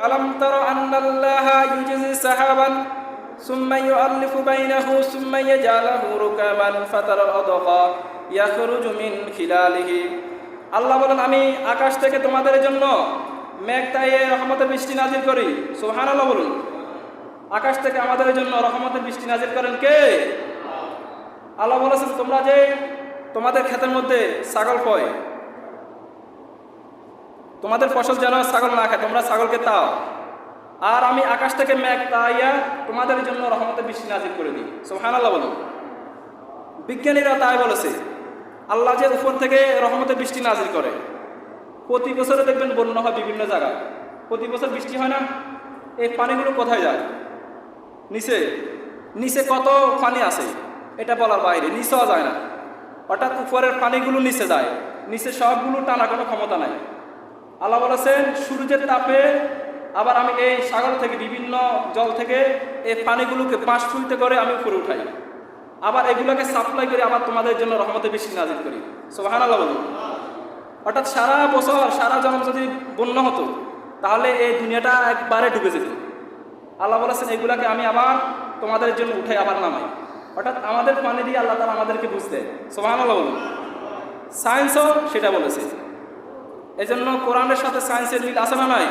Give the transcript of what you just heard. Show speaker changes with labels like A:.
A: আলাম তারা আন্নাল্লাহা ইউজিজি সাহাবান সুম্মা ইউআল্লিফু বাইনাহু সুম্মা ইয়াজআলুহু রুকামান ফাতারাল আদকা ইয়াখরুজু মিন খিলালিহি। আল্লাহ বলেন, আমি আকাশ থেকে তোমাদের জন্য মেঘ তাইয়ে রহমতের বৃষ্টি নাজিল করি। সুবহানাল্লাহ বলুন। আকাশ থেকে আমাদের জন্য রহমতের বৃষ্টি নাজিল করেন কে? আল্লাহ বলেছেন, তোমরা যে তোমাদের ক্ষেতের মধ্যে ছাগল পয়, তোমাদের ফসল যেন ছাগল না খায়, তোমরা ছাগলকে তাও, আর আমি আকাশ থেকে মেঘ তাইয়া তোমাদের জন্য রহমতের বৃষ্টি নাজিল করে দিই। সুবহানাল্লাহ বলুন। বিজ্ঞানীরা তাই বলেছে, আল্লাহ যে উপর থেকে রহমতের বৃষ্টি নাজিল করে, প্রতি বছরে দেখবেন বন্যা হয় বিভিন্ন জায়গায়, প্রতি বছর বৃষ্টি হয় না? এই পানিগুলো কোথায় যায়? নিচে। নিচে কত পানি আছে এটা বলার বাইরে, নিচেও যায় না। অর্থাৎ উপরের পানিগুলো নিচে যায়, নিচে সবগুলো টানা কোনো ক্ষমতা নাই। আল্লাহ বলেছেন, সূর্যের তাপে আবার আমি এই সাগর থেকে বিভিন্ন জল থেকে এই পানিগুলোকে 5 ফুটে করে আমি উপরে উঠাই, আবার এগুলোকে সাপ্লাই করে আবার তোমাদের জন্য রহমতের বৃষ্টি নাজিল করি। সুবহানাল্লাহ বলুন। অর্থাৎ সারা বছর সারা জন্ম যদি বন্যা হতো তাহলে এই দুনিয়াটা একবারে ডুবে যেত। আল্লাহ বলেছেন, এগুলাকে আমি আবার তোমাদের জন্য উঠাই আবার নামাই। অর্থাৎ আমাদের পানি দিয়ে আল্লাহ তাআলা আমাদেরকে বুঝতে। সুবহানাল্লাহ বলুন। সায়েন্সও সেটা বলেছে। এই জন্য কোরআনের সাথে সায়েন্সের মিল আছে না নাই?